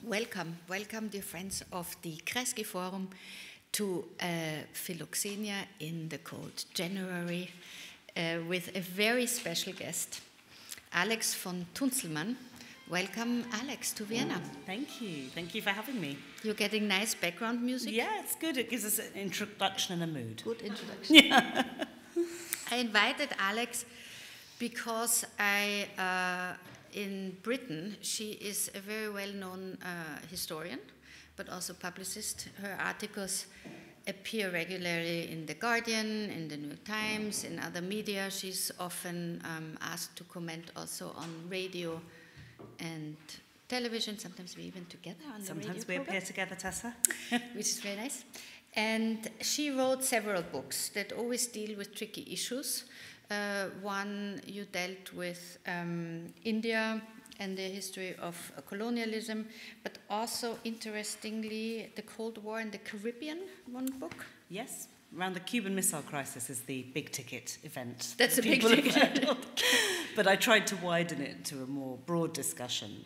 Welcome, dear friends of the Kreisky Forum, to Philoxenia in the cold January with a very special guest, Alex von Tunzelmann. Welcome, Alex, to Vienna. Thank you. Thank you for having me. You're getting nice background music? Yeah, it's good. It gives us an introduction and a mood. Good introduction. Yeah. I invited Alex because in Britain, she is a very well-known historian, but also publicist. Her articles appear regularly in The Guardian, in the New York Times, in other media. She's often asked to comment also on radio and television. Sometimes we're even together on the radio Sometimes we appear together, Tessa. Which is very nice. And she wrote several books that always deal with tricky issues. One, you dealt with India and the history of colonialism, but also, interestingly, the Cold War in the Caribbean, one book. Yes, around the Cuban Missile Crisis is the big-ticket event. That's a big ticket. But I tried to widen it to a more broad discussion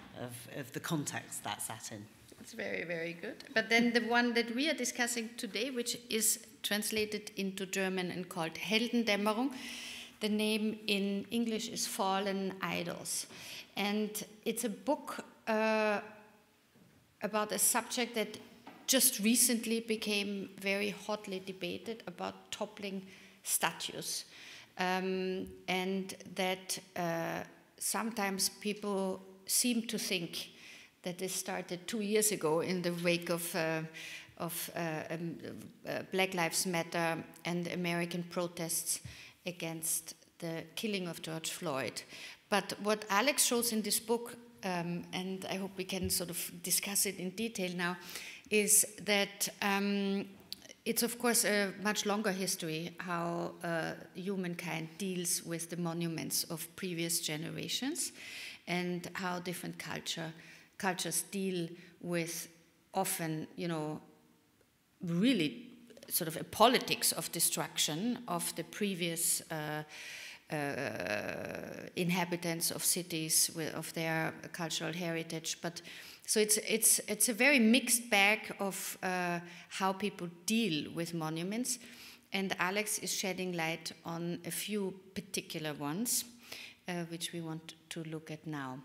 of the context that's sat in. It's very, very good. But then the one that we are discussing today, which is translated into German and called Heldendämmerung, the name in English is Fallen Idols. And it's a book about a subject that just recently became very hotly debated, about toppling statues. And that sometimes people seem to think that this started 2 years ago in the wake of Black Lives Matter and American protests against the killing of George Floyd. But what Alex shows in this book, and I hope we can sort of discuss it in detail now, is that it's of course a much longer history how humankind deals with the monuments of previous generations and how different cultures deal with often, really sort of a politics of destruction of the previous inhabitants of cities, of their cultural heritage. But so it's a very mixed bag of how people deal with monuments, and Alex is shedding light on a few particular ones, which we want to look at now.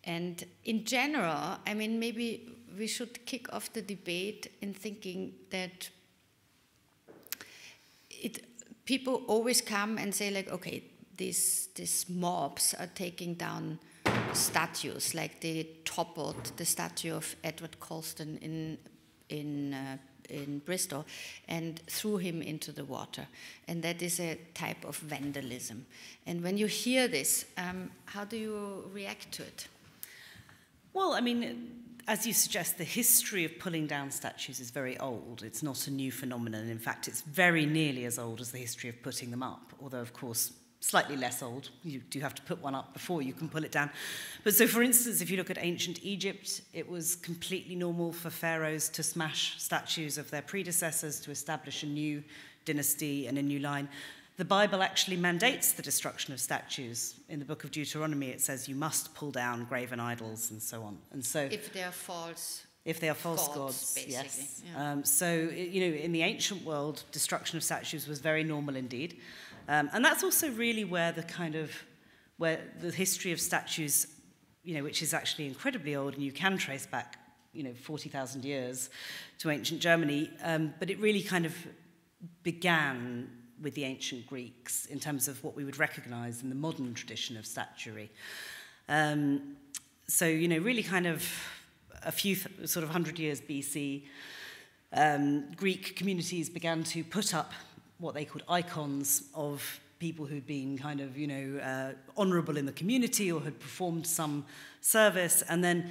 And in general, I mean, maybe we should kick off the debate in thinking that people always come and say, like, okay, these mobs are taking down statues, like they toppled the statue of Edward Colston in Bristol and threw him into the water. And that is a type of vandalism. And when you hear this, how do you react to it? Well, I mean, as you suggest, the history of pulling down statues is very old. It's not a new phenomenon. In fact, it's very nearly as old as the history of putting them up, although, of course, slightly less old. You do have to put one up before you can pull it down. But so, for instance, if you look at ancient Egypt, it was completely normal for pharaohs to smash statues of their predecessors to establish a new dynasty and a new line. The Bible actually mandates the destruction of statues. In the book of Deuteronomy, it says you must pull down graven idols and so on. And so, if they are false. If they are false gods, basically. yes. Yeah. So, in the ancient world, destruction of statues was very normal indeed. And that's also really where where the history of statues, which is actually incredibly old, and you can trace back, 40,000 years to ancient Germany, but it really kind of began with the ancient Greeks in terms of what we would recognize in the modern tradition of statuary. So, really kind of a few sort of 100 years BC, Greek communities began to put up what they called icons of people who'd been kind of, honorable in the community or had performed some service. And then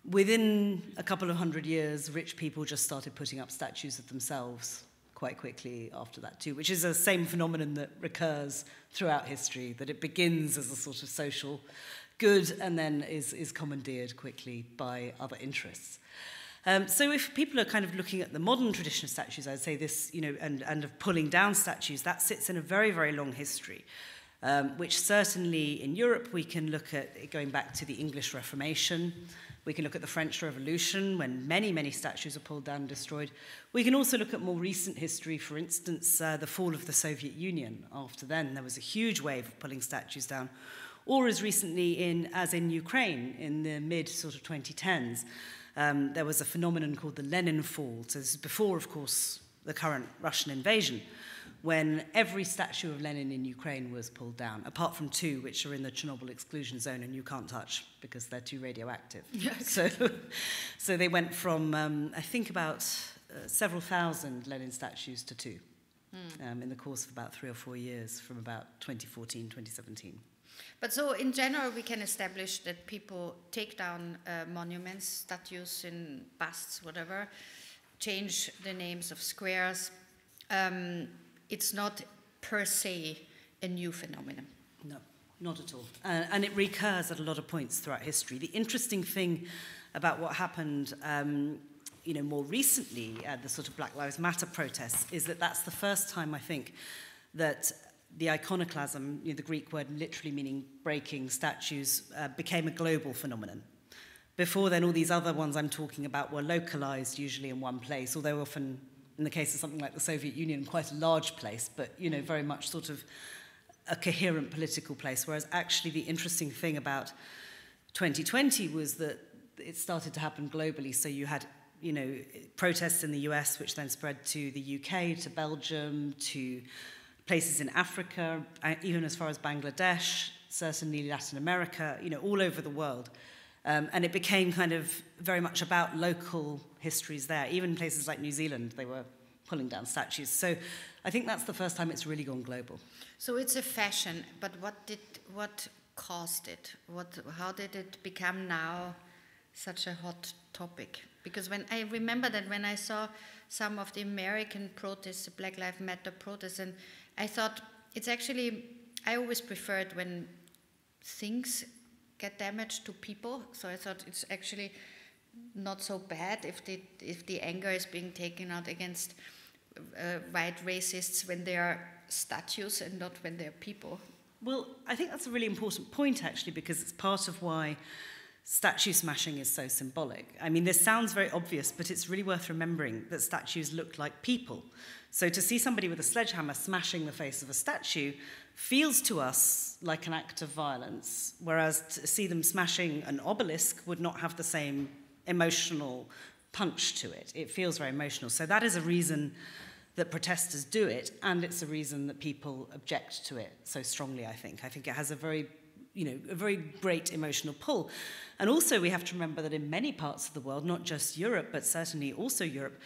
within a couple of 100 years, rich people just started putting up statues of themselves quite quickly after that too, which is the same phenomenon that recurs throughout history, that it begins as a sort of social good and then is commandeered quickly by other interests. So if people are kind of looking at the modern tradition of statues, I'd say this, and of pulling down statues, that sits in a very, very long history, which certainly in Europe we can look at it going back to the English Reformation. We can look at the French Revolution, when many, many statues were pulled down and destroyed. We can also look at more recent history, for instance, the fall of the Soviet Union. After then, there was a huge wave of pulling statues down. Or as recently as in Ukraine, in the mid sort of 2010s, there was a phenomenon called the Lenin Fall. So this is before, of course, the current Russian invasion, when every statue of Lenin in Ukraine was pulled down, apart from 2 which are in the Chernobyl exclusion zone and you can't touch because they're too radioactive. Yes. So they went from, I think, about several thousand Lenin statues to 2 in the course of about 3 or 4 years, from about 2014, 2017. But so in general, we can establish that people take down monuments, statues, in busts, whatever, change the names of squares. It's not per se a new phenomenon. No, not at all. And it recurs at a lot of points throughout history. The interesting thing about what happened more recently at the sort of Black Lives Matter protests is that that's the first time, I think, that the iconoclasm, the Greek word literally meaning breaking statues, became a global phenomenon. Before then, all these other ones I'm talking about were localized, usually in one place, although often, in the case of something like the Soviet Union, quite a large place, but, very much sort of a coherent political place. Whereas actually the interesting thing about 2020 was that it started to happen globally. So you had, protests in the US, which then spread to the UK, to Belgium, to places in Africa, even as far as Bangladesh, certainly Latin America, all over the world. And it became kind of very much about local histories there. Even places like New Zealand, they were pulling down statues. So I think that's the first time it's really gone global. So it's a fashion, but what caused it? How did it become now such a hot topic? Because when I remember that when I saw some of the American protests, the Black Lives Matter protests, and I thought it's actually, I always preferred when things get damaged to people. So I thought it's actually not so bad if the anger is being taken out against white racists when they are statues and not when they're people. Well, I think that's a really important point, actually, because it's part of why statue smashing is so symbolic. I mean, this sounds very obvious, but it's really worth remembering that statues look like people. So to see somebody with a sledgehammer smashing the face of a statue feels to us like an act of violence, whereas to see them smashing an obelisk would not have the same emotional punch to it. It feels very emotional. So that is a reason that protesters do it, and it's a reason that people object to it so strongly, I think. I think it has a very great emotional pull. And also we have to remember that in many parts of the world, not just Europe, but certainly also Europe,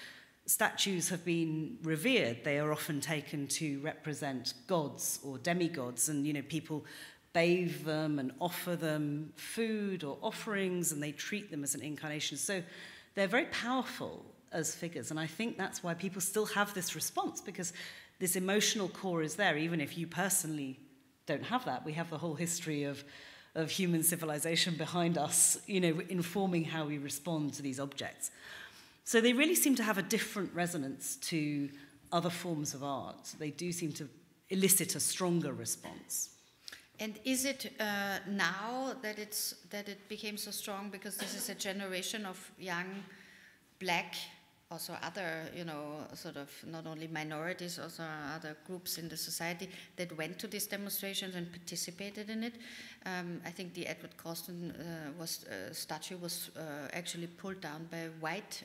statues have been revered. They are often taken to represent gods or demigods, and people bathe them and offer them food or offerings, and they treat them as an incarnation. So they're very powerful as figures, and I think that's why people still have this response, because this emotional core is there, even if you personally don't have that. We have the whole history of human civilization behind us, informing how we respond to these objects. So they really seem to have a different resonance to other forms of art. They do seem to elicit a stronger response. And is it now that it became so strong because this is a generation of young black, also other, sort of not only minorities, also other groups in the society that went to these demonstrations and participated in it? I think the Edward Colston statue was actually pulled down by white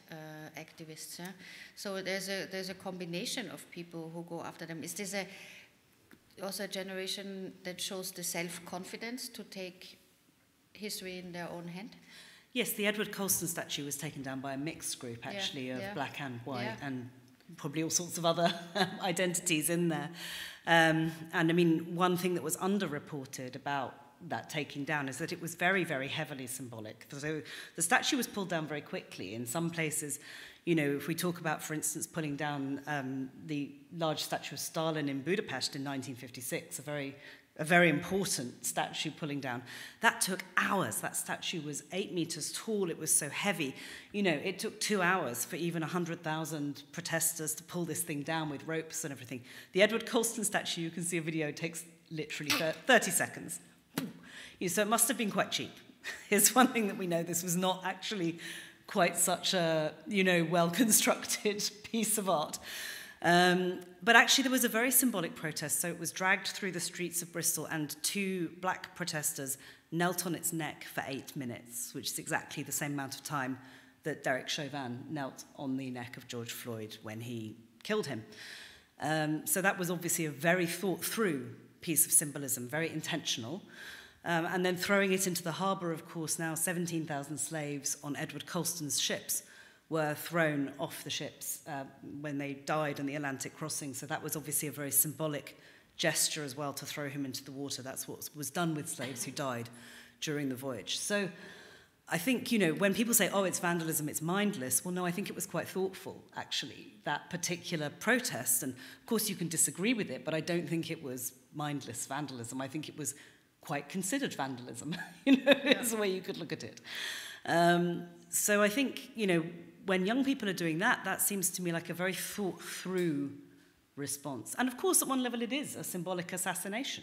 activists. Yeah? So there's a combination of people who go after them. Is this also a generation that shows the self-confidence to take history in their own hand? Yes, the Edward Colston statue was taken down by a mixed group, actually, of black and white, and probably all sorts of other identities in there. And I mean, one thing that was underreported about that taking down is that it was very, very heavily symbolic. So the statue was pulled down very quickly. In some places, if we talk about, for instance, pulling down the large statue of Stalin in Budapest in 1956, a very important statue pulling down. That took hours. That statue was 8 meters tall. It was so heavy. It took 2 hours for even 100,000 protesters to pull this thing down with ropes and everything. The Edward Colston statue, you can see a video, takes literally 30 seconds. So it must have been quite cheap. is one thing that we know. This was not actually quite such a, well-constructed piece of art. But actually there was a very symbolic protest. So it was dragged through the streets of Bristol and 2 black protesters knelt on its neck for 8 minutes, which is exactly the same amount of time that Derek Chauvin knelt on the neck of George Floyd when he killed him. So that was obviously a very thought-through piece of symbolism, very intentional. And then throwing it into the harbour, of course, now 17,000 slaves on Edward Colston's ships were thrown off the ships when they died in the Atlantic crossing. So that was obviously a very symbolic gesture as well, to throw him into the water. That's what was done with slaves who died during the voyage. So I think, when people say, oh, it's vandalism, it's mindless, well, no, I think it was quite thoughtful, actually, that particular protest. And of course you can disagree with it, but I don't think it was mindless vandalism. I think it was quite considered vandalism, is the way you could look at it. So I think, when young people are doing that, that seems to me like a very thought-through response. And of course, at one level, it is a symbolic assassination.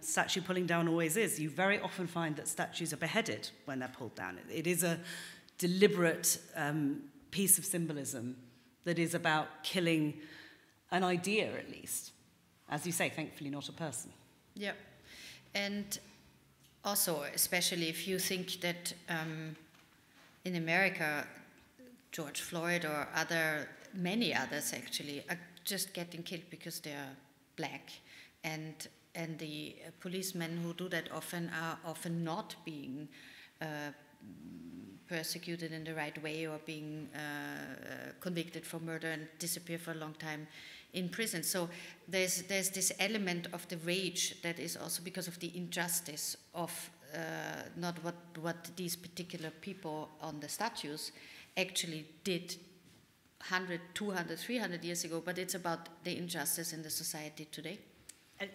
Statue pulling down always is. You very often find that statues are beheaded when they're pulled down. It is a deliberate piece of symbolism that is about killing an idea, at least. As you say, thankfully not a person. Yeah. And also, especially if you think that in America, George Floyd or many others actually, are just getting killed because they are black. And the policemen who do that often are often not being persecuted in the right way, or being convicted for murder and disappear for a long time in prison. So there's this element of the rage that is also because of the injustice of not what these particular people on the statues actually did 100, 200, 300 years ago, but it's about the injustice in the society today.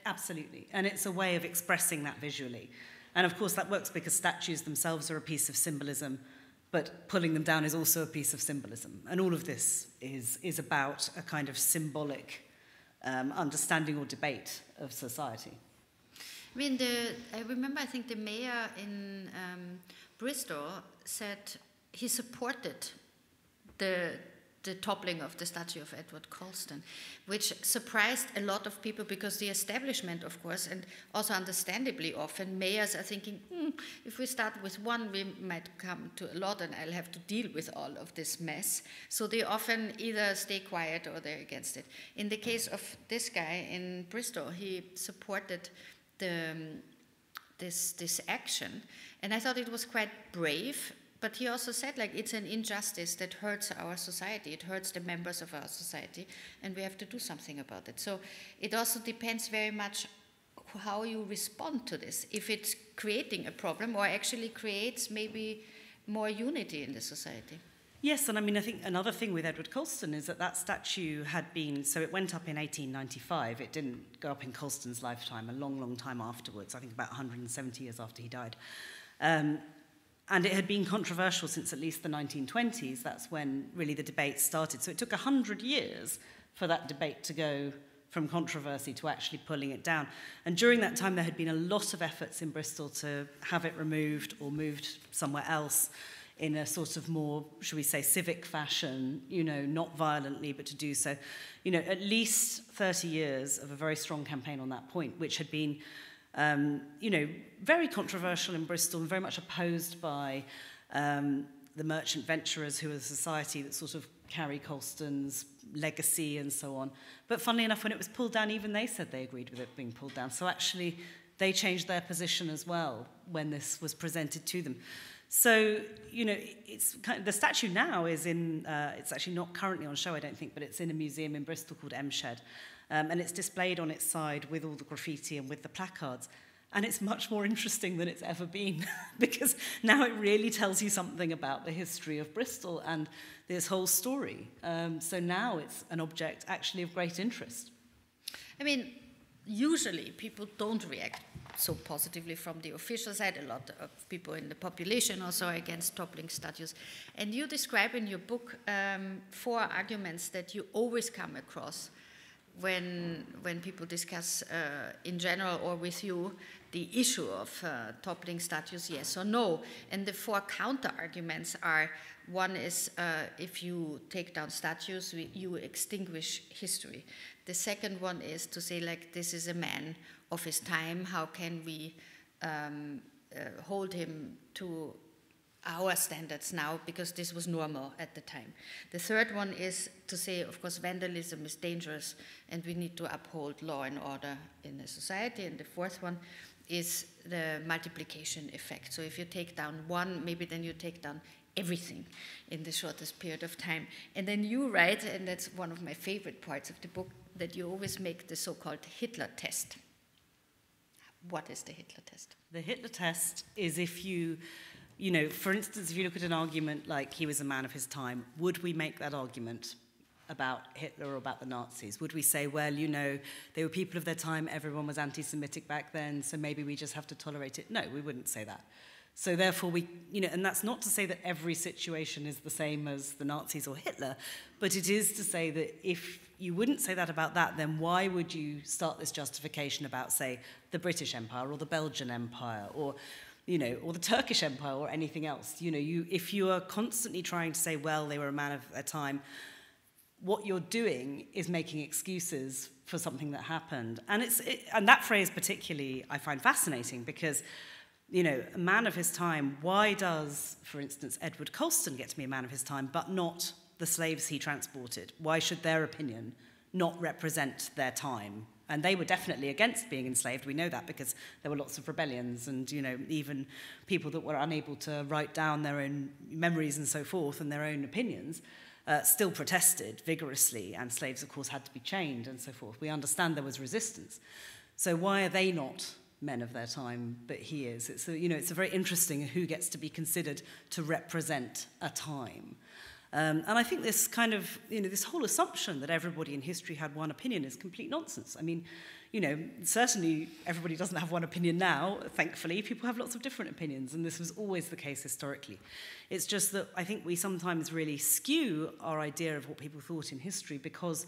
Absolutely, and it's a way of expressing that visually. And of course that works because statues themselves are a piece of symbolism, but pulling them down is also a piece of symbolism. And all of this is about a kind of symbolic understanding or debate of society. I mean, I remember, I think the mayor in Bristol said he supported the toppling of the statue of Edward Colston, which surprised a lot of people, because the establishment, of course, and also understandably often, mayors are thinking, if we start with one, we might come to a lot and I'll have to deal with all of this mess. So they often either stay quiet or they're against it. In the case of this guy in Bristol, he supported this action, and I thought it was quite brave. But he also said, it's an injustice that hurts our society. It hurts the members of our society, and we have to do something about it. So it also depends very much how you respond to this. If it's creating a problem, or actually creates maybe more unity in the society. Yes, and I mean, I think another thing with Edward Colston is that statue had been, so it went up in 1895. It didn't go up in Colston's lifetime, a long, long time afterwards, I think about 170 years after he died. And it had been controversial since at least the 1920s. That's when really the debate started. So it took 100 years for that debate to go from controversy to actually pulling it down. And during that time, there had been a lot of efforts in Bristol to have it removed or moved somewhere else in a sort of more, should we say, civic fashion, not violently, but to do so. At least 30 years of a very strong campaign on that point, which had been very controversial in Bristol and very much opposed by the merchant venturers, who are the society that sort of carry Colston's legacy and so on. But funnily enough, when it was pulled down, even they said they agreed with it being pulled down. So actually, they changed their position as well when this was presented to them. So, it's the statue now is in, it's actually not currently on show, I don't think, but it's in a museum in Bristol called Emshed. And it's displayed on its side with all the graffiti and with the placards. And it's much more interesting than it's ever been, because now it really tells you something about the history of Bristol and this whole story. So now it's an object actually of great interest. I mean, usually people don't react so positively from the official side. A lot of people in the population also are against toppling statues. And you describe in your book 4 arguments that you always come across when people discuss in general or with you the issue of toppling statues, yes or no. And the 4 counter arguments are: one is if you take down statues, you extinguish history. The second one is to say, like, this is a man of his time. How can we hold him to our standards now, because this was normal at the time. The third one is to say, of course, vandalism is dangerous and we need to uphold law and order in a society. And the fourth one is the multiplication effect. So if you take down one, maybe then you take down everything in the shortest period of time. And then you write, and that's one of my favorite parts of the book, that you always make the so-called Hitler test. What is the Hitler test? The Hitler test is if you know, for instance, if you look at an argument like he was a man of his time, would we make that argument about Hitler or about the Nazis? Would we say, well, you know, they were people of their time, everyone was anti-Semitic back then, so maybe we just have to tolerate it? No, we wouldn't say that. So therefore, and that's not to say that every situation is the same as the Nazis or Hitler, but it is to say that if you wouldn't say that about that, then why would you start this justification about, say, the British Empire or the Belgian Empire or the Turkish Empire or anything else? If you are constantly trying to say, well, they were a man of their time, what you're doing is making excuses for something that happened. And and that phrase particularly I find fascinating because, a man of his time, why does, for instance, Edward Colston get to be a man of his time, but not the slaves he transported? Why should their opinion not represent their time? And they were definitely against being enslaved. We know that because there were lots of rebellions and, even people that were unable to write down their own memories and so forth and their own opinions still protested vigorously. And slaves, of course, had to be chained and so forth. We understand there was resistance. So why are they not men of their time, but he is? It's a very interesting who gets to be considered to represent a time. And I think this kind of, this whole assumption that everybody in history had one opinion is complete nonsense. I mean, certainly everybody doesn't have one opinion now, thankfully. People have lots of different opinions, and this was always the case historically. It's just that I think we sometimes really skew our idea of what people thought in history because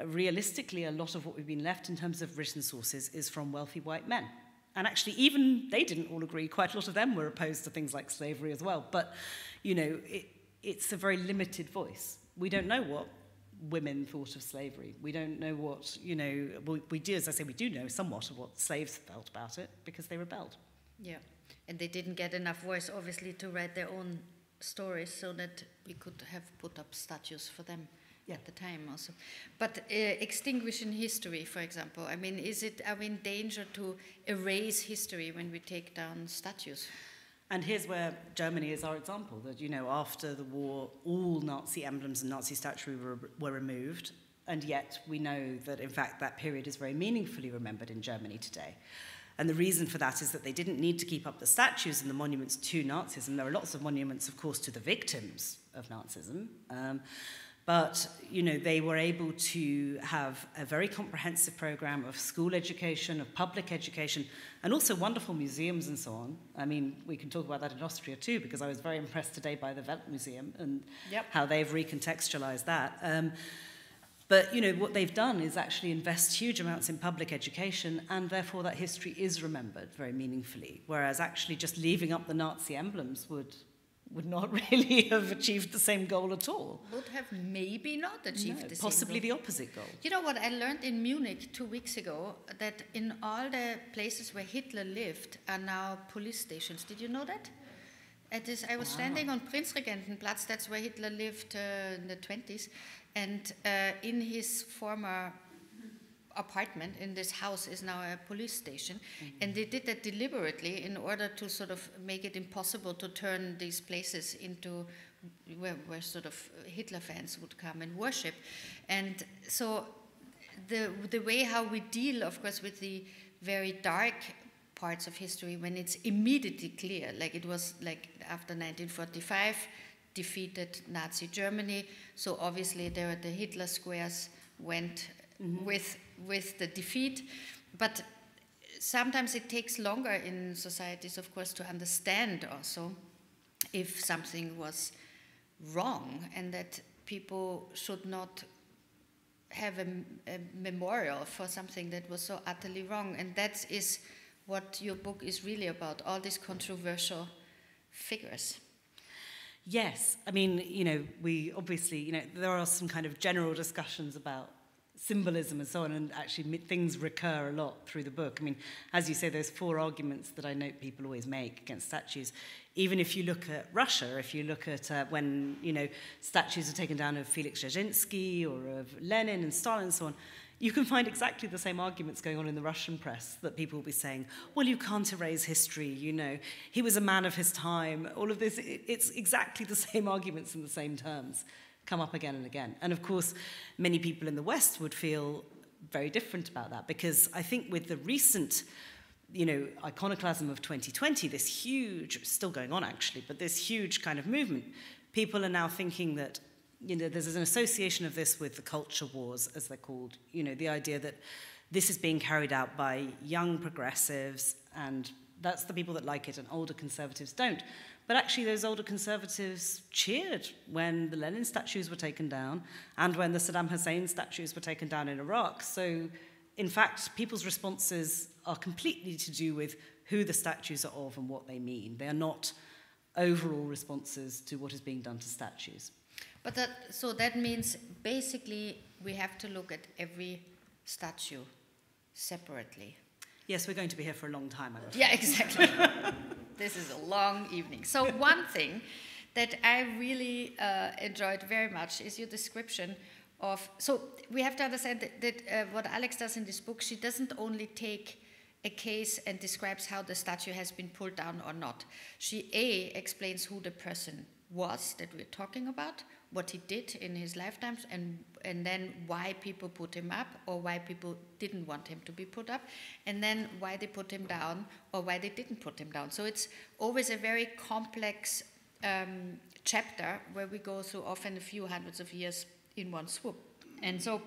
realistically a lot of what we've been left in terms of written sources is from wealthy white men. And actually, even they didn't all agree. Quite a lot of them were opposed to things like slavery as well. But, it's a very limited voice. We don't know what women thought of slavery. We don't know what, we do, as I say, we do know somewhat of what slaves felt about it because they rebelled. Yeah, and they didn't get enough voice, obviously, to write their own stories so that we could have put up statues for them at the time also. But extinguishing history, for example, I mean, are we in danger to erase history when we take down statues? And here's where Germany is our example, that, after the war, all Nazi emblems and Nazi statues were removed, and yet we know that, in fact, that period is very meaningfully remembered in Germany today. And the reason for that is that they didn't need to keep up the statues and the monuments to Nazism. There are lots of monuments, of course, to the victims of Nazism. But, they were able to have a very comprehensive program of school education, of public education, and also wonderful museums and so on. I mean, we can talk about that in Austria too, because I was very impressed today by the Weltmuseum and how they've recontextualized that. But, what they've done is actually invest huge amounts in public education, and therefore that history is remembered very meaningfully, whereas actually just leaving up the Nazi emblems would not really have achieved the same goal at all. Would have maybe not achieved the same possibly goal. The opposite goal. You know what I learned in Munich 2 weeks ago? That in all the places where Hitler lived are now police stations. Did you know that? I was standing on Prinzregentenplatz, that's where Hitler lived in the 20s, and in his former apartment in this house is now a police station, and they did that deliberately in order to sort of make it impossible to turn these places into where sort of Hitler fans would come and worship. And so the way how we deal, of course, with the very dark parts of history when it's immediately clear, like it was like after 1945, defeated Nazi Germany, so obviously there the Hitler squares went with the defeat. But sometimes it takes longer in societies, of course, to understand also if something was wrong, and that people should not have a memorial for something that was so utterly wrong. And that is what your book is really about, all these controversial figures. Yes, I mean, you know, we obviously, you know, there are some kind of general discussions about symbolism and so on, and actually things recur a lot through the book. I mean, as you say, there's 4 arguments that I note people always make against statues. Even if you look at Russia, if you look at when, you know, statues are taken down of Felix Dzerzhinsky or of Lenin and Stalin and so on, you can find exactly the same arguments going on in the Russian press, that people will be saying, well, you can't erase history, you know, he was a man of his time, all of this, it's exactly the same arguments in the same terms come up again and again. And of course, many people in the West would feel very different about that, because I think with the recent, you know, iconoclasm of 2020, this huge, still going on actually, but this huge kind of movement, people are now thinking that, you know, there's an association of this with the culture wars, as they're called, you know, the idea that this is being carried out by young progressives, and that's the people that like it, and older conservatives don't. But actually, those older conservatives cheered when the Lenin statues were taken down and when the Saddam Hussein statues were taken down in Iraq. So, in fact, people's responses are completely to do with who the statues are of and what they mean. They are not overall responses to what is being done to statues. But so that means basically we have to look at every statue separately. Yes, we're going to be here for a long time. Yeah, exactly. This is a long evening. So one thing that I really enjoyed very much is your description of, so we have to understand that what Alex does in this book, she doesn't only take a case and describes how the statue has been pulled down or not. She explains who the person was that we're talking about, what he did in his lifetimes, and then why people put him up or why people didn't want him to be put up, and then why they put him down or why they didn't put him down. So it's always a very complex chapter where we go through often a few hundreds of years in one swoop. And so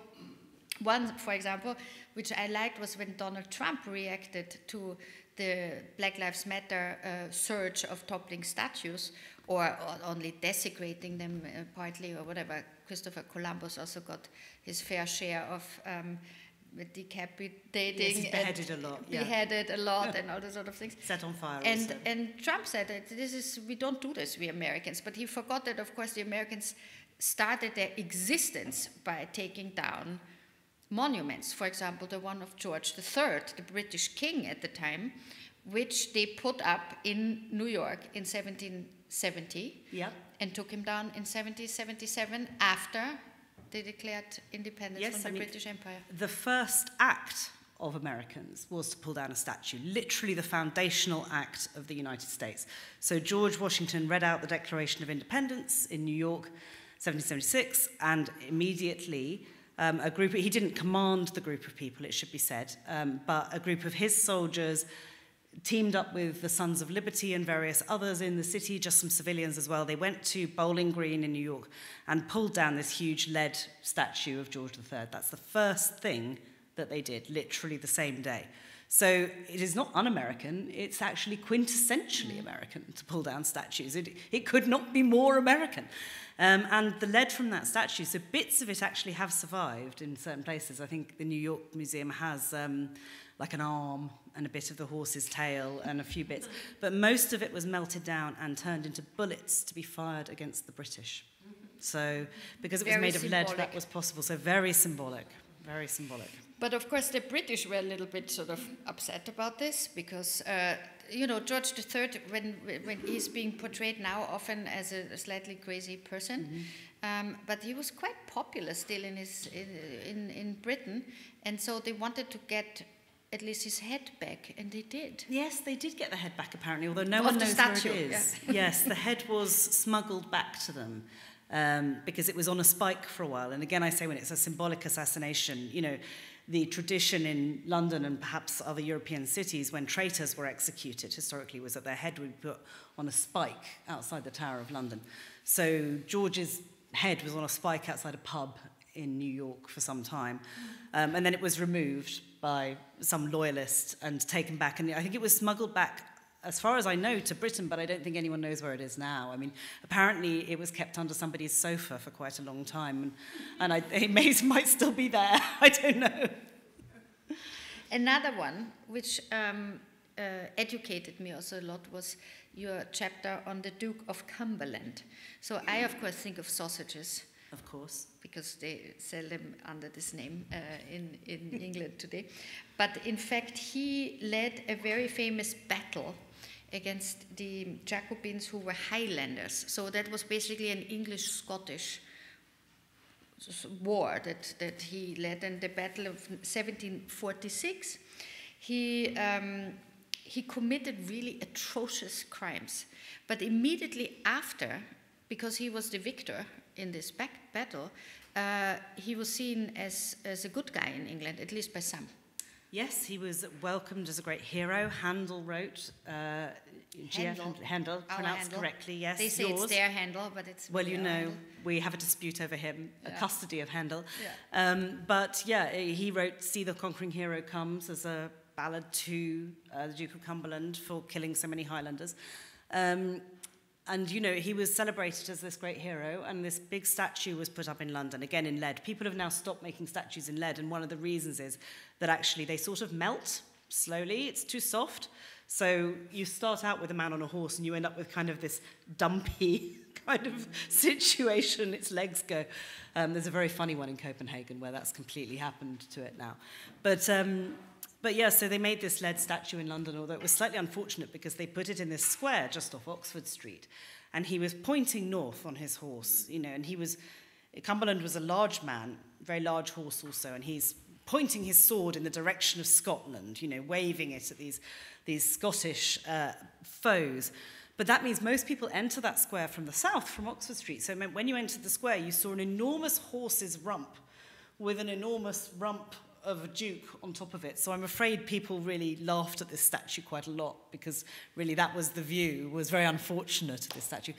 one, for example, which I liked, was when Donald Trump reacted to the Black Lives Matter surge of toppling statues, or only desecrating them partly, or whatever. Christopher Columbus also got his fair share of decapitating. Yes, he beheaded a lot. Yeah. Beheaded a lot and all those sort of things. Set on fire. And Trump said that we don't do this, we Americans. But he forgot that, of course, the Americans started their existence by taking down monuments. For example, the one of George III, the British king at the time, which they put up in New York in 1770, and took him down in 1777 after they declared independence from the British Empire. The first act of Americans was to pull down a statue, literally the foundational act of the United States. So George Washington read out the Declaration of Independence in New York, 1776, and immediately he didn't command the group of people, it should be said, but a group of his soldiers teamed up with the Sons of Liberty and various others in the city, just some civilians as well. They went to Bowling Green in New York and pulled down this huge lead statue of George III. That's the first thing that they did, literally the same day. So it is not un-American, it's actually quintessentially American to pull down statues. It could not be more American. And the lead from that statue, so bits of it actually have survived in certain places. I think the New York Museum has like an arm and a bit of the horse's tail and a few bits. But most of it was melted down and turned into bullets to be fired against the British. So, because it was made of lead, that was possible. So very symbolic, very symbolic. But of course, the British were a little bit sort of upset about this because, you know, George III, when he's being portrayed now often as a slightly crazy person, but he was quite popular still in Britain, and so they wanted to get at least his head back, and they did. Yes, they did get the head back, apparently, although no one knows where it is. Yeah. Yes, the head was smuggled back to them because it was on a spike for a while. And again, I say when it's a symbolic assassination, you know, the tradition in London and perhaps other European cities when traitors were executed historically was that their head would be put on a spike outside the Tower of London. So George's head was on a spike outside a pub in New York for some time. And then it was removed by some loyalist and taken back. And I think it was smuggled back as far as I know, to Britain, but I don't think anyone knows where it is now. I mean, apparently it was kept under somebody's sofa for quite a long time, and it might still be there. I don't know. Another one, which educated me also a lot, was your chapter on the Duke of Cumberland. So I, of course, think of sausages. Of course. Because they sell them under this name in England today. But in fact, he led a very famous battle against the Jacobins, who were Highlanders. So that was basically an English-Scottish war that he led. In the Battle of 1746, he committed really atrocious crimes. But immediately after, because he was the victor in this battle, he was seen as a good guy in England, at least by some. Yes, he was welcomed as a great hero. Handel wrote, Handel, pronounced correctly, yes. They say it's their Handel, but it's... Well, you know, Handel. We have a dispute over him, a custody of Handel. Yeah. But yeah, he wrote See the Conquering Hero Comes as a ballad to the Duke of Cumberland for killing so many Highlanders. And, you know, he was celebrated as this great hero, and this big statue was put up in London, again in lead. People have now stopped making statues in lead, and one of the reasons is that actually they sort of melt slowly. It's too soft. So you start out with a man on a horse, and you end up with kind of this dumpy kind of situation. Its legs go. There's a very funny one in Copenhagen where that's completely happened to it now. But yeah, so they made this lead statue in London, although it was slightly unfortunate because they put it in this square just off Oxford Street. And he was pointing north on his horse, you know, and Cumberland was a large man, very large horse also, and he's pointing his sword in the direction of Scotland, you know, waving it at these Scottish foes. But that means most people enter that square from the south, from Oxford Street. So when you entered the square, you saw an enormous horse's rump with an enormous rump of a duke on top of it. So I'm afraid people really laughed at this statue quite a lot because really that was the view. It was very unfortunate, this statue.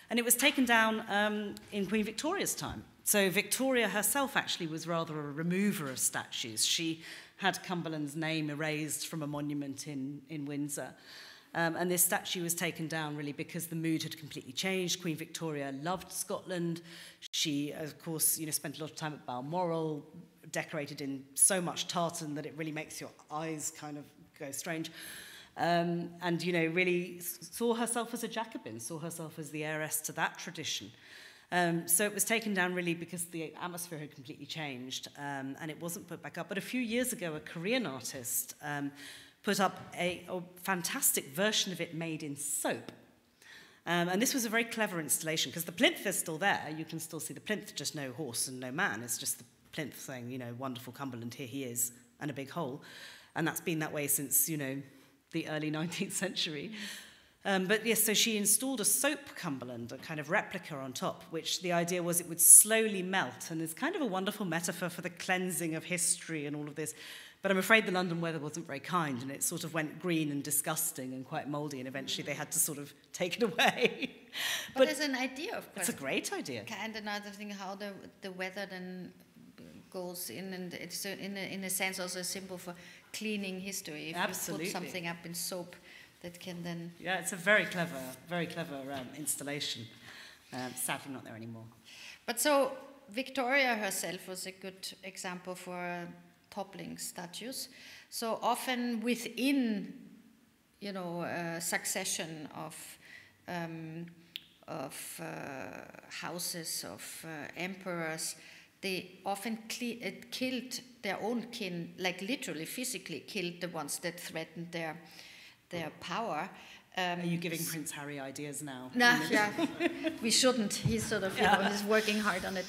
And it was taken down in Queen Victoria's time. So Victoria herself actually was rather a remover of statues. She had Cumberland's name erased from a monument in Windsor. And this statue was taken down really because the mood had completely changed. Queen Victoria loved Scotland. She, of course, you know, spent a lot of time at Balmoral, decorated in so much tartan that it really makes your eyes kind of go strange. And, you know, really saw herself as a Jacobin, saw herself as the heiress to that tradition. So it was taken down really because the atmosphere had completely changed, and it wasn't put back up. But a few years ago, a Korean artist put up a fantastic version of it made in soap. And this was a very clever installation because the plinth is still there. You can still see the plinth, just no horse and no man. It's just the plinth saying, you know, wonderful Cumberland, here he is, and a big hole. And that's been that way since, you know, the early 19th century. But yes, so she installed a soap Cumberland, a kind of replica on top, which the idea was it would slowly melt. And it's kind of a wonderful metaphor for the cleansing of history and all of this. But I'm afraid the London weather wasn't very kind, and it sort of went green and disgusting and quite mouldy, and eventually they had to sort of take it away. But it's an idea, of course. It's a great idea. And another thing, how the weather then goes in, and it's in a sense also a symbol for cleaning history. If Absolutely. you put something up in soap, that can then... Yeah, it's a very clever installation. Sadly not there anymore. But so Victoria herself was a good example for toppling statues. So often within, you know, a succession of houses, of emperors, they often killed their own kin, like literally physically killed the ones that threatened their power. Are you giving Prince Harry ideas now? No, yeah, we shouldn't. He's sort of, you know, he's working hard on it.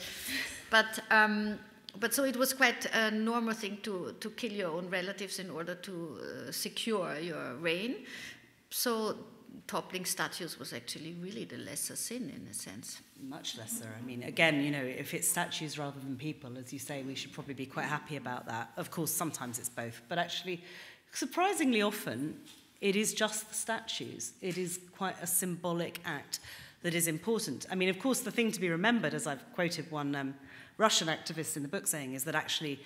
But so it was quite a normal thing to kill your own relatives in order to secure your reign. So toppling statues was actually really the lesser sin in a sense. Much lesser. I mean, again, you know, if it's statues rather than people, as you say, we should probably be quite happy about that. Of course, sometimes it's both. But actually, surprisingly often, it is just the statues. It is quite a symbolic act that is important. I mean, of course, the thing to be remembered, as I've quoted one Russian activist in the book saying, is that actually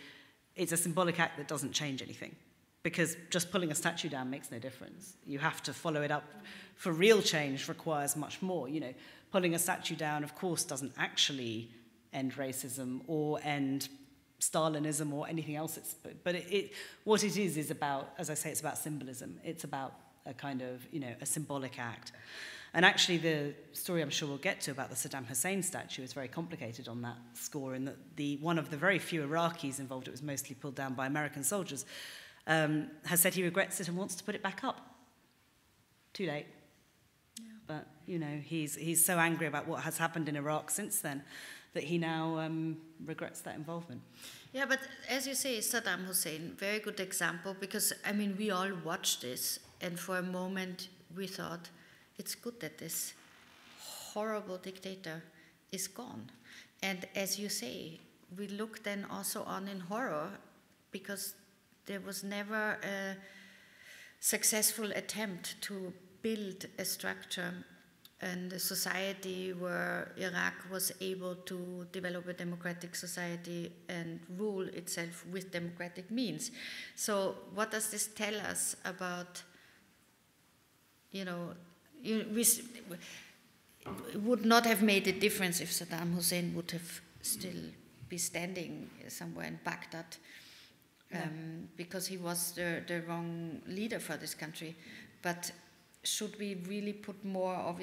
it's a symbolic act that doesn't change anything. because just pulling a statue down makes no difference. You have to follow it up. For real change requires much more. You know, pulling a statue down, of course, doesn't actually end racism or end Stalinism or anything else. But what it is about, as I say, it's about symbolism. It's about a kind of, you know, a symbolic act. And actually the story I'm sure we'll get to about the Saddam Hussein statue is very complicated on that score, in that one of the very few Iraqis involved, it was mostly pulled down by American soldiers, has said he regrets it and wants to put it back up. Too late. Yeah. But, you know, he's so angry about what has happened in Iraq since then that he now regrets that involvement. Yeah, but as you say, Saddam Hussein, very good example, because, I mean, we all watched this, and for a moment we thought, it's good that this horrible dictator is gone. And as you say, we look then also on in horror, because there was never a successful attempt to build a structure and a society where Iraq was able to develop a democratic society and rule itself with democratic means. So what does this tell us about, you know, it would not have made a difference if Saddam Hussein would have still be standing somewhere in Baghdad, because he was the wrong leader for this country. But should we really put more of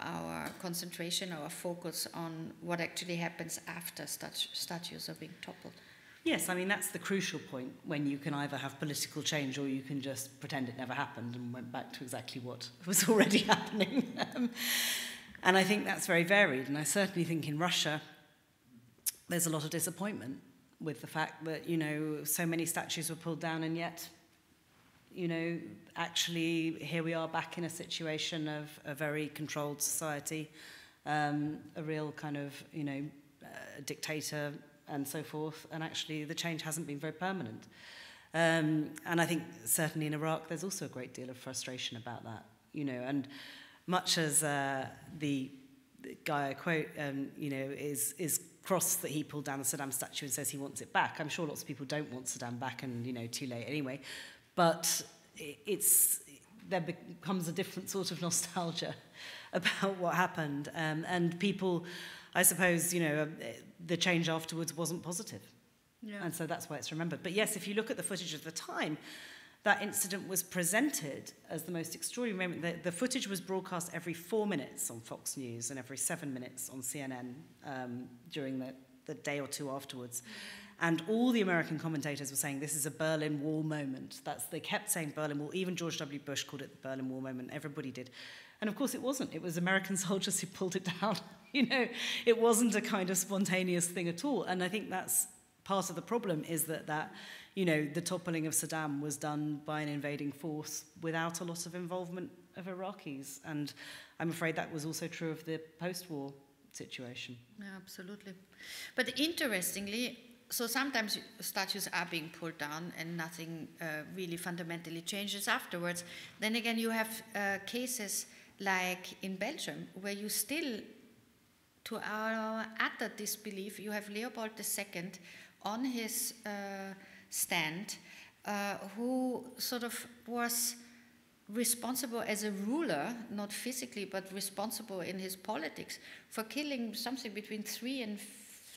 our concentration, our focus on what actually happens after statues are being toppled? Yes, I mean, that's the crucial point, when you can either have political change or you can just pretend it never happened and went back to exactly what was already happening. And I think that's very varied. And I certainly think in Russia, there's a lot of disappointment with the fact that, you know, so many statues were pulled down, and yet, you know, actually here we are back in a situation of a very controlled society, a real kind of, you know, dictator and so forth, and actually the change hasn't been very permanent. And I think certainly in Iraq there's also a great deal of frustration about that, you know, and much as the guy I quote, you know, is cross that he pulled down the Saddam statue and says he wants it back. I'm sure lots of people don't want Saddam back, and, you know, too late anyway. But there becomes a different sort of nostalgia about what happened, and people, I suppose, you know, the change afterwards wasn't positive. Yeah. And so that's why it's remembered. But yes, if you look at the footage of the time, that incident was presented as the most extraordinary moment. The footage was broadcast every 4 minutes on Fox News and every 7 minutes on CNN during the day or two afterwards. And all the American commentators were saying this is a Berlin Wall moment. They kept saying Berlin Wall. Even George W. Bush called it the Berlin Wall moment. Everybody did. And of course it wasn't. It was American soldiers who pulled it down. You know, it wasn't a kind of spontaneous thing at all. And I think that's part of the problem, is that you know, the toppling of Saddam was done by an invading force without a lot of involvement of Iraqis. And I'm afraid that was also true of the post-war situation. Yeah, absolutely. But interestingly, so sometimes statues are being pulled down and nothing really fundamentally changes afterwards. Then again, you have cases like in Belgium, where you still, to our utter disbelief, you have Leopold II on his stand, who sort of was responsible as a ruler, not physically, but responsible in his politics, for killing something between 3 and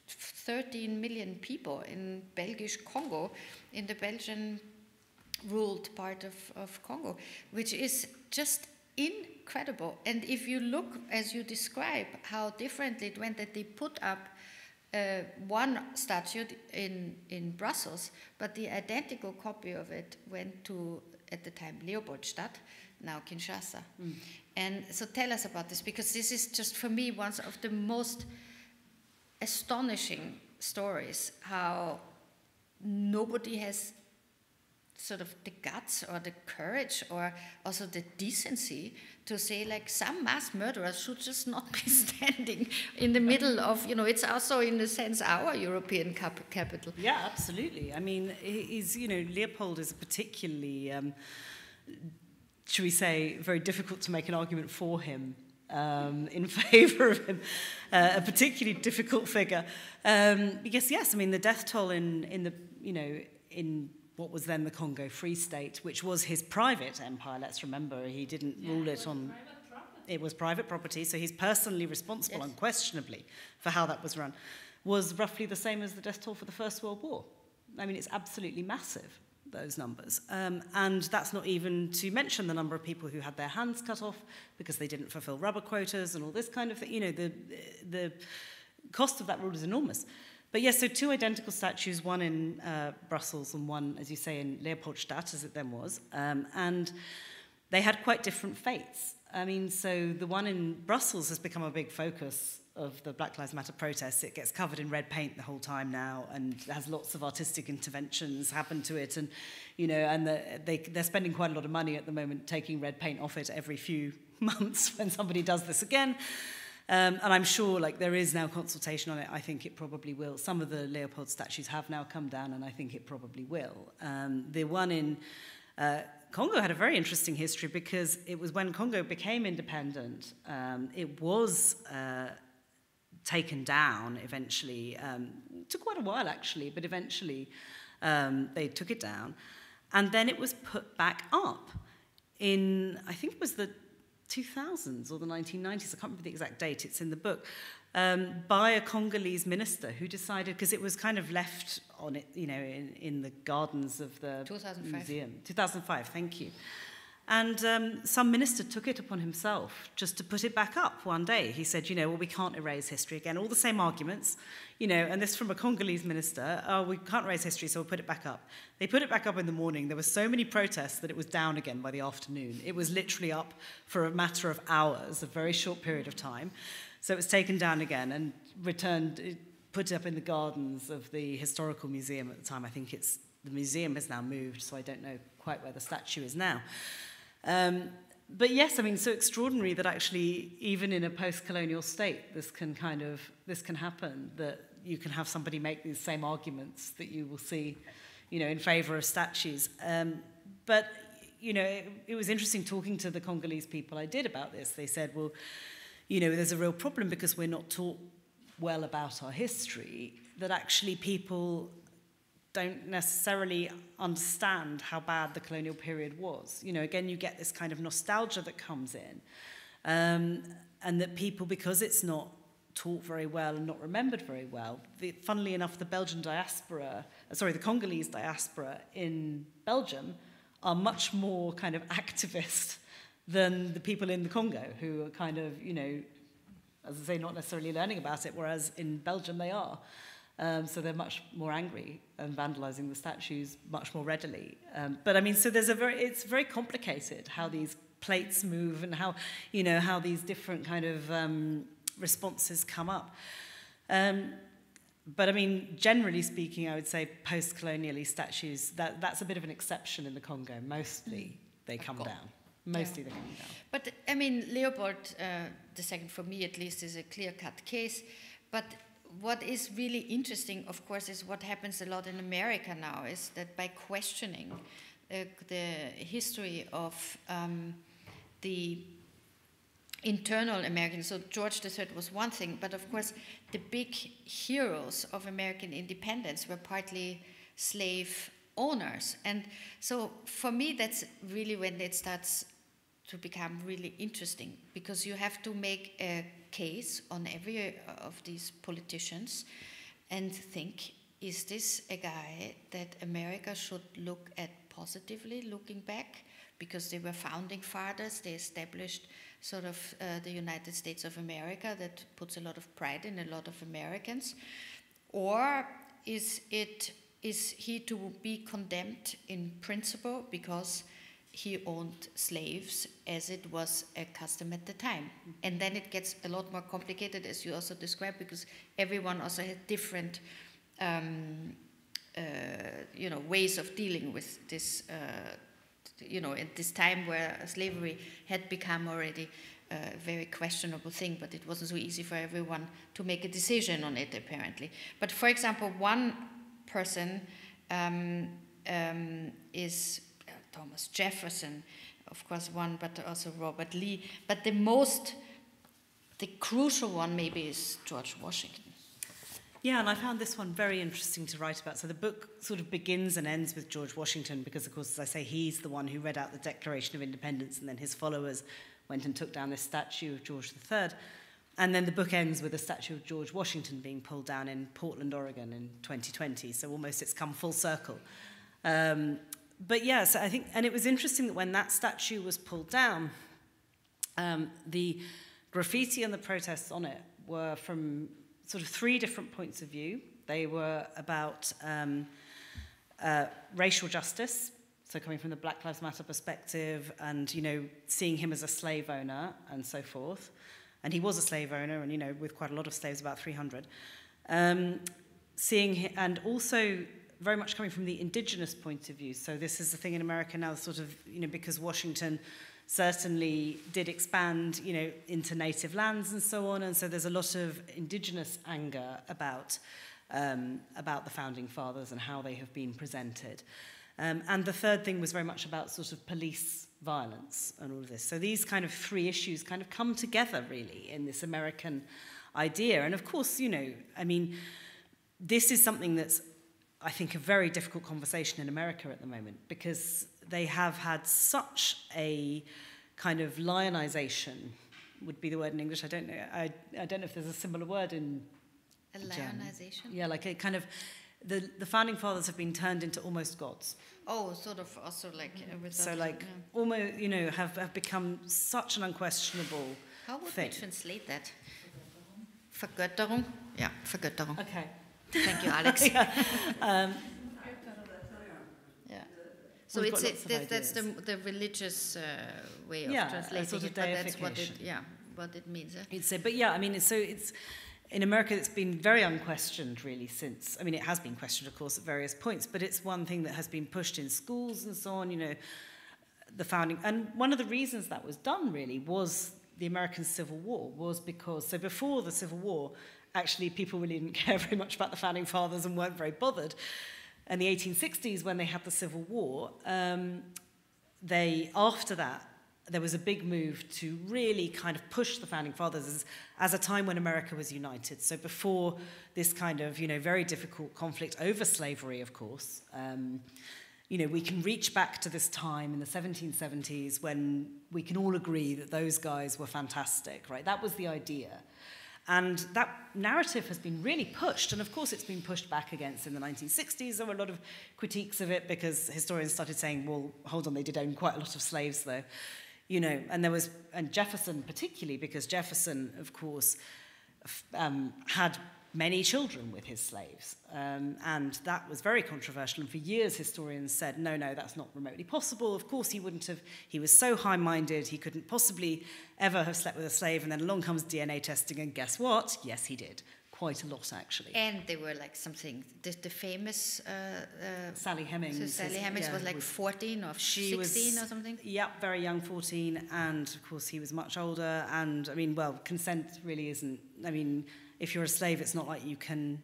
13 million people in Belgisch Congo, in the Belgian-ruled part of Congo, which is just incredible. And if you look, as you describe, how differently it went, that they put up one statue in Brussels, but the identical copy of it went to, at the time, Leopoldstadt, now Kinshasa. Mm. And so tell us about this, because this is just, for me, one of the most astonishing stories, how nobody has sort of the guts or the courage or also the decency to say, like, some mass murderers should just not be standing in the middle of, you know, it's also in a sense our European capital. Yeah, absolutely. I mean, you know, Leopold is a particularly, should we say, very difficult to make an argument for him, in favour of him, a particularly difficult figure. Because yes, I mean, the death toll in the, you know, in what was then the Congo Free State, which was his private empire. Let's remember, he didn't rule it on... It was private property, so he's personally responsible, unquestionably, for how that was run, was roughly the same as the death toll for the First World War. I mean, it's absolutely massive, those numbers. And that's not even to mention the number of people who had their hands cut off because they didn't fulfill rubber quotas and all this kind of thing. You know, the cost of that rule is enormous. But yes, so 2 identical statues, one in Brussels and one, as you say, in Leopoldstadt, as it then was. And they had quite different fates. I mean, so the one in Brussels has become a big focus of the Black Lives Matter protests. It gets covered in red paint the whole time now, and has lots of artistic interventions happen to it. And, you know, and they're spending quite a lot of money at the moment taking red paint off it every few months when somebody does this again. And I'm sure, like, there is now consultation on it. I think it probably will. Some of the Leopold statues have now come down, and I think it probably will. The one in Congo had a very interesting history because it was when Congo became independent, it was taken down eventually. It took quite a while, actually, but eventually they took it down. And then it was put back up in, I think it was the 2000s or the 1990s, I can't remember the exact date, it's in the book, by a Congolese minister who decided, because it was kind of left on it, you know, in the gardens of the 2005. museum. 2005, thank you. And some minister took it upon himself just to put it back up one day. He said, you know, well, we can't erase history again. All the same arguments, you know, and this from a Congolese minister. Oh, we can't erase history, so we'll put it back up. They put it back up in the morning. There were so many protests that it was down again by the afternoon. It was literally up for a matter of hours, a very short period of time. So it was taken down again and returned, put up in the gardens of the Historical Museum at the time. I think the museum has now moved, so I don't know quite where the statue is now. But yes, I mean, so extraordinary that actually, even in a post-colonial state, this can happen, that you can have somebody make these same arguments that you will see, you know, in favor of statues. But, you know, it was interesting talking to the Congolese people I did about this. They said, well, you know, there's a real problem because we're not taught well about our history, that actually people don't necessarily understand how bad the colonial period was. You know, again, you get this kind of nostalgia that comes in, and that people, because it's not taught very well and not remembered very well, funnily enough, the Congolese diaspora in Belgium are much more kind of activist than the people in the Congo, who are kind of, you know, as I say, not necessarily learning about it, whereas in Belgium they are. So they're much more angry and vandalizing the statues much more readily. But I mean, so it's very complicated how these plates move and how, you know, how these different kind of responses come up. But I mean, generally speaking, I would say post-colonially statues, that's a bit of an exception in the Congo. Mostly they come down. Mostly they come down. But I mean, Leopold II, for me at least, is a clear-cut case. But what is really interesting, of course, is what happens a lot in America now, is that by questioning the history of the internal American, so George III was one thing, but of course the big heroes of American independence were partly slave owners. And so for me, that's really when it starts to become really interesting, because you have to make a case on every of these politicians and think, is this a guy that America should look at positively looking back? Because they were founding fathers, they established sort of the United States of America that puts a lot of pride in a lot of Americans. Or is he to be condemned in principle because he owned slaves, as it was a custom at the time? And then it gets a lot more complicated, as you also described, because everyone also had different ways of dealing with this, at this time where slavery had become already a very questionable thing, but it wasn't so easy for everyone to make a decision on it, apparently. But for example, one person is Thomas Jefferson, of course one, but also Robert Lee. But the crucial one maybe is George Washington. Yeah, and I found this one very interesting to write about. So the book sort of begins and ends with George Washington because, of course, as I say, he's the one who read out the Declaration of Independence, and then his followers went and took down this statue of George III. And then the book ends with a statue of George Washington being pulled down in Portland, Oregon in 2020. So almost it's come full circle. But yeah, so I think, and it was interesting that when that statue was pulled down, the graffiti and the protests on it were from sort of three different points of view. They were about racial justice, so coming from the Black Lives Matter perspective and, you know, seeing him as a slave owner and so forth. And he was a slave owner and, you know, with quite a lot of slaves, about 300. Seeing him, and also very much coming from the indigenous point of view. So this is the thing in America now, sort of, you know, because Washington certainly did expand, you know, into native lands and so on. And so there's a lot of indigenous anger about the founding fathers and how they have been presented. And the third thing was very much about sort of police violence and all of this. So these kind of three issues kind of come together really in this American idea. And of course, you know, I mean, this is something that's, I think, a very difficult conversation in America at the moment because they have had such a kind of lionization, would be the word in English. I don't know. I don't know if there's a similar word in a lionization? Yeah, like a kind of, the founding fathers have been turned into almost gods. Oh, sort of also like... so like almost, you know, have become such an unquestionable How would thing. we translate that? Vergötterung? Yeah, Vergötterung. Okay. Thank you, Alex. Yeah. So We've that's the religious way of translating sort of it, but that's what it, deification. what it means. But yeah, I mean, it's in America, it's been very unquestioned, really, since, I mean, it has been questioned, of course, at various points, but it's one thing that has been pushed in schools and so on, you know, the founding. And one of the reasons that was done, really, was the American Civil War, was because, so before the Civil War, actually, people really didn't care very much about the founding fathers and weren't very bothered. In the 1860s, when they had the Civil War, after that, there was a big move to really kind of push the founding fathers as a time when America was united. So before this kind of, you know, very difficult conflict over slavery, of course, you know, we can reach back to this time in the 1770s when we can all agree that those guys were fantastic, right? That was the idea. And that narrative has been really pushed, and of course it's been pushed back against in the 1960s. There were a lot of critiques of it because historians started saying, well, hold on, they did own quite a lot of slaves though. You know, and Jefferson particularly, because Jefferson, of course, had many children with his slaves. And that was very controversial. And for years, historians said, no, that's not remotely possible. Of course, he wouldn't have. He was so high-minded, he couldn't possibly ever have slept with a slave. And then along comes DNA testing, and guess what? Yes, he did. Quite a lot, actually. And they were like something, the famous... Sally Hemings. So Sally Hemings was like 14 or 16 or something? Yeah, very young, 14. And, of course, he was much older. And, I mean, well, consent really isn't... I mean, if you're a slave, it's not like you can't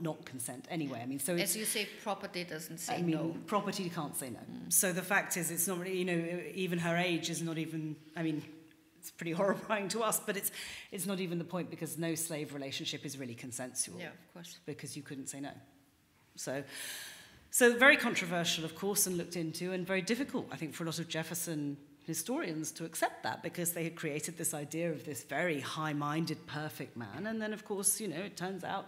not consent anyway. I mean, so as you say, property doesn't say no. Property can't say no. So the fact is, it's not really, you know, even her age is not even... I mean... It's pretty horrifying to us, but it's not even the point because no slave relationship is really consensual. Yeah, of course. Because you couldn't say no. So very controversial, of course, and looked into, and very difficult, I think, for a lot of Jefferson historians to accept that because they had created this idea of this very high-minded, perfect man. And then, of course, you know, it turns out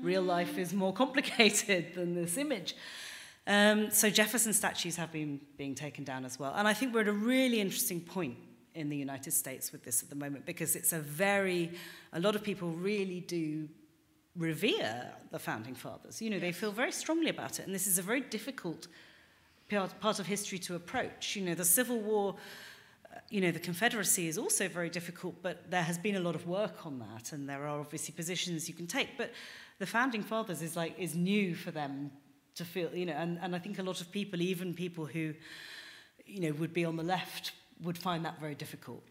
real life is more complicated than this image. So Jefferson statues have been being taken down as well. And I think we're at a really interesting point in the United States with this at the moment because it's a lot of people really do revere the founding fathers. You know, they feel very strongly about it, and this is a very difficult part of history to approach. You know, the Civil War, you know, the Confederacy is also very difficult, but there has been a lot of work on that, and there are obviously positions you can take, but the founding fathers is new for them to feel, you know, and I think a lot of people, even people who, you know, would be on the left, would find that very difficult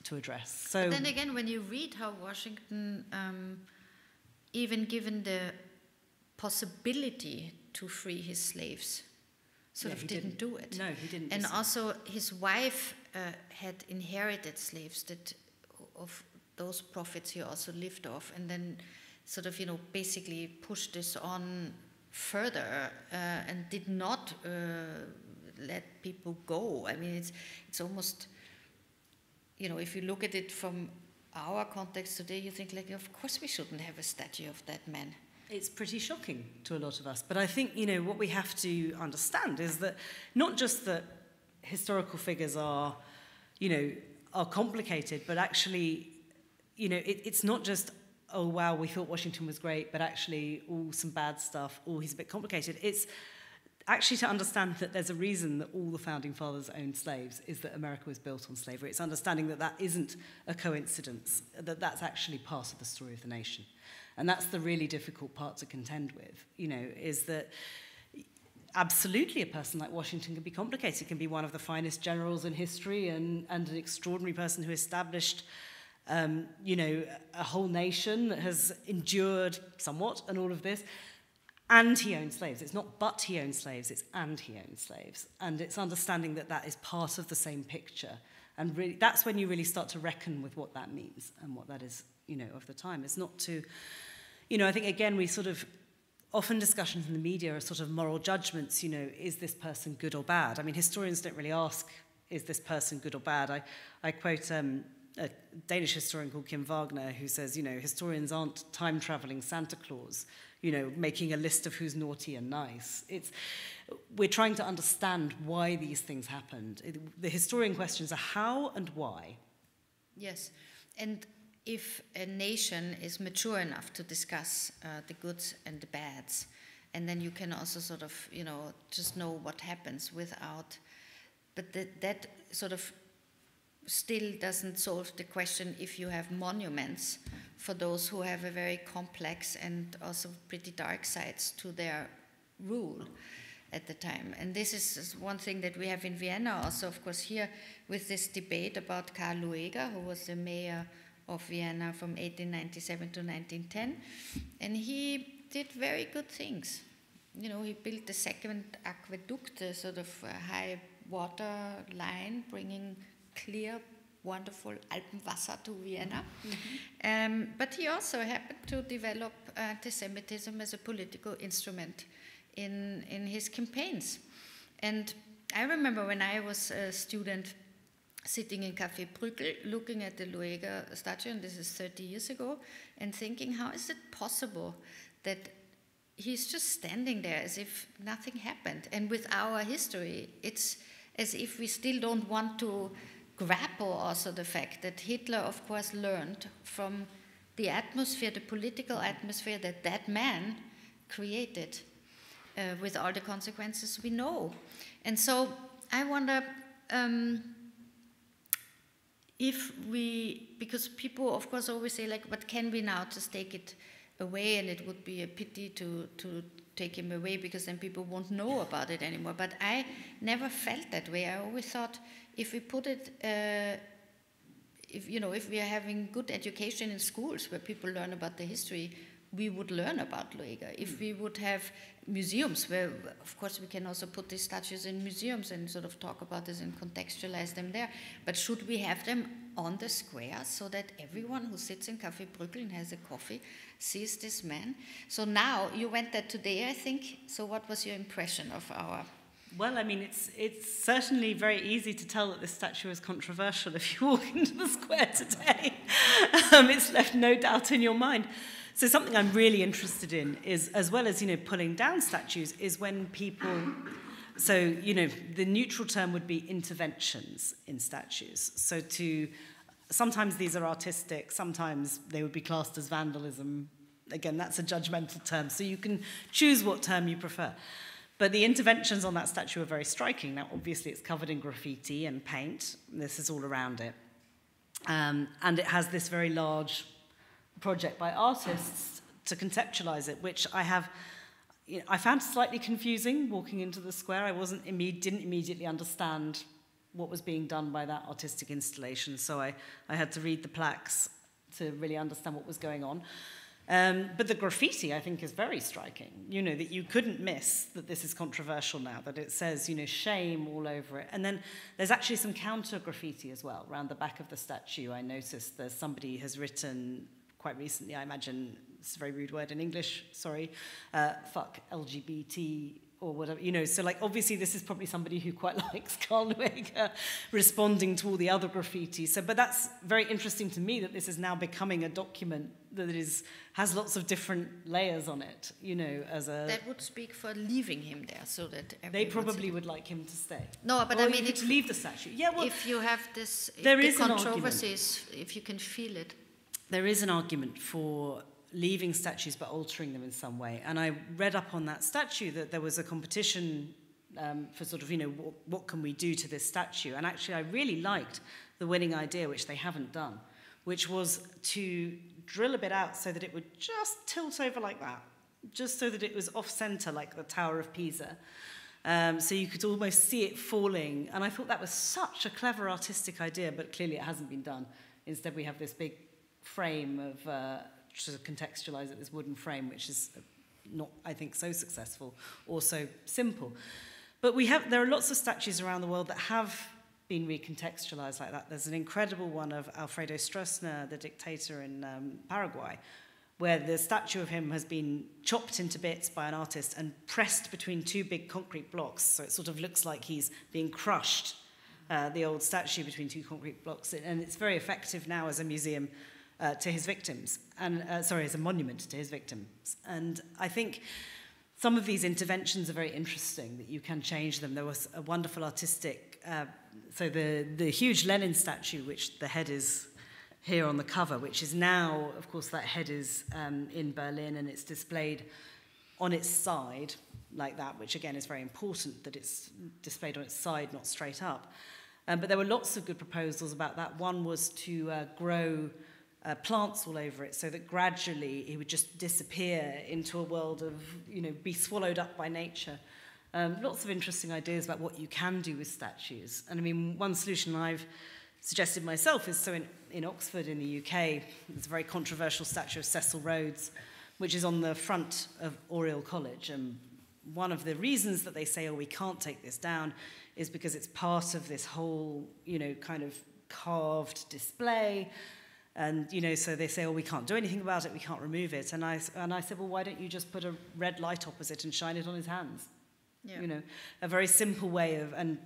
to address. So but then again, when you read how Washington, even given the possibility to free his slaves, didn't do it. No, he didn't. And also his wife had inherited slaves that of those profits he also lived off. And then sort of, basically pushed this on further and did not let people go. I mean, it's almost, if you look at it from our context today, you think like, of course we shouldn't have a statue of that man. It's pretty shocking to a lot of us. But I think, what we have to understand is that not just that historical figures are complicated, but actually, it's not just, oh, wow, we thought Washington was great, but actually, some bad stuff, he's a bit complicated. It's actually to understand that there's a reason that all the founding fathers owned slaves is that America was built on slavery. It's understanding that that isn't a coincidence, that that's actually part of the story of the nation. And that's the really difficult part to contend with, is that absolutely a person like Washington can be complicated, can be one of the finest generals in history and an extraordinary person who established a whole nation that has endured somewhat and all of this. And he owned slaves. It's not but he owned slaves, it's and he owned slaves. And it's understanding that that is part of the same picture. And really, that's when you really start to reckon with what that means and what that is, of the time. It's not to, I think, again, we sort of, often discussions in the media are sort of moral judgments, is this person good or bad? I mean, historians don't really ask, is this person good or bad? I quote a Danish historian called Kim Wagner who says, historians aren't time-traveling Santa Claus, making a list of who's naughty and nice. We're trying to understand why these things happened. The historian questions are how and why. Yes, and if a nation is mature enough to discuss the goods and the bads, and then you can also sort of, just know what happens without, but that sort of still doesn't solve the question if you have monuments for those who have a very complex and also pretty dark sides to their rule at the time. And this is one thing that we have in Vienna also, of course, here with this debate about Karl Lueger, who was the mayor of Vienna from 1897 to 1910. And he did very good things. He built the second aqueduct, the sort of high water line, bringing clear, wonderful Alpenwasser to Vienna. Mm-hmm. But he also happened to develop anti-Semitism as a political instrument in his campaigns. And I remember when I was a student sitting in Café Brückel, looking at the Lueger statue, and this is 30 years ago, and thinking, how is it possible that he's just standing there as if nothing happened? And with our history, it's as if we still don't want to grapple also the fact that Hitler, of course, learned from the atmosphere, the political atmosphere that man created with all the consequences we know. And so I wonder if we, because people, of course, always say, like, but can we now just take it away? And it would be a pity to take him away because then people won't know about it anymore. But I never felt that way. I always thought if we put it, if we are having good education in schools where people learn about the history, we would learn about Lueger. If we would have museums where, of course, we can also put these statues in museums and sort of talk about this and contextualize them there. But should we have them on the square so that everyone who sits in Café Brückel and has a coffee sees this man? So now, you went there today, I think. So what was your impression of our... Well, I mean, it's certainly very easy to tell that this statue is controversial if you walk into the square today. It's left no doubt in your mind. So something I'm really interested in is, as well as, pulling down statues, is when people... So, the neutral term would be interventions in statues. So sometimes these are artistic, sometimes they would be classed as vandalism. Again, that's a judgmental term, so you can choose what term you prefer. But the interventions on that statue are very striking. Now, obviously, it's covered in graffiti and paint. This is all around it. And it has this very large project by artists to conceptualize it, which I found slightly confusing walking into the square. I didn't immediately understand what was being done by that artistic installation, so I had to read the plaques to really understand what was going on. But the graffiti, I think, is very striking, that you couldn't miss that this is controversial now, that it says, shame all over it. And then there's actually some counter graffiti as well. Around the back of the statue, I noticed somebody has written, quite recently, I imagine, it's a very rude word in English, sorry, fuck LGBT or whatever, so like obviously this is probably somebody who quite likes Carl Lueger responding to all the other graffiti. But that's very interesting to me that this is now becoming a document that has lots of different layers on it, as a... That would speak for leaving him there, so that they probably would like him to stay. No, but or I mean... to leave the statue. Yeah, well... If you have this... There is the controversies, if you can feel it. There is an argument for leaving statues but altering them in some way. And I read up on that statue that there was a competition for sort of, what can we do to this statue? And actually I really liked the winning idea, which they haven't done, which was to drill a bit out so that it would just tilt over like that, just so that it was off-center like the Tower of Pisa. So you could almost see it falling. And I thought that was such a clever artistic idea, but clearly it hasn't been done. Instead we have this big frame of... to contextualize it, this wooden frame, which is not, I think, so successful or so simple. But there are lots of statues around the world that have been recontextualized like that. There's an incredible one of Alfredo Stroessner, the dictator in Paraguay, where the statue of him has been chopped into bits by an artist and pressed between two big concrete blocks, so it sort of looks like he's being crushed, the old statue between two concrete blocks. And it's very effective now as a museum to his victims, and as a monument to his victims. And I think some of these interventions are very interesting, that you can change them. There was a wonderful artistic, so the huge Lenin statue, which the head is here on the cover, which is now, of course, that head is in Berlin, and it's displayed on its side like that, which again is very important, that it's displayed on its side, not straight up. But there were lots of good proposals about that. One was to grow plants all over it, so that gradually it would just disappear into a world of, be swallowed up by nature. Lots of interesting ideas about what you can do with statues. And I mean, one solution I've suggested myself is, so in Oxford in the UK, there's a very controversial statue of Cecil Rhodes, which is on the front of Oriel College. And one of the reasons that they say, we can't take this down, is because it's part of this whole, kind of carved display. And, so they say, we can't do anything about it, we can't remove it. And I said, well, why don't you just put a red light opposite and shine it on his hands? Yeah. A very simple way of, and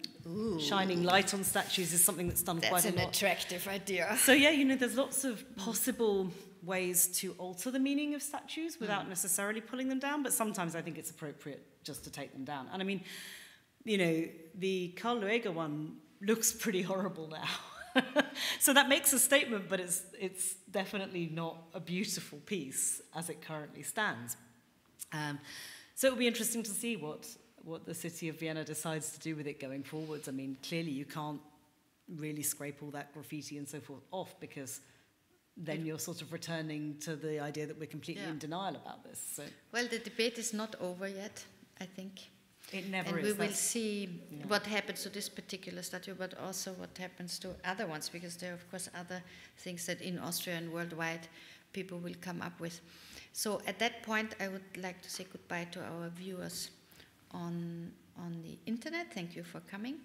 shining light on statues is something that's done quite a lot. That's an attractive idea. So, yeah, there's lots of possible ways to alter the meaning of statues without necessarily pulling them down, but sometimes I think it's appropriate just to take them down. And I mean, the Carl Lueger one looks pretty horrible now. So that makes a statement, but it's definitely not a beautiful piece as it currently stands. So it'll be interesting to see what the city of Vienna decides to do with it going forwards. I mean, clearly you can't really scrape all that graffiti and so forth off, because then you're sort of returning to the idea that we're completely in denial about this. So. Well, the debate is not over yet, I think. It never is. And we will see what happens to this particular statue, but also what happens to other ones, because there are, of course, other things that in Austria and worldwide people will come up with. So at that point, I would like to say goodbye to our viewers on the internet. Thank you for coming.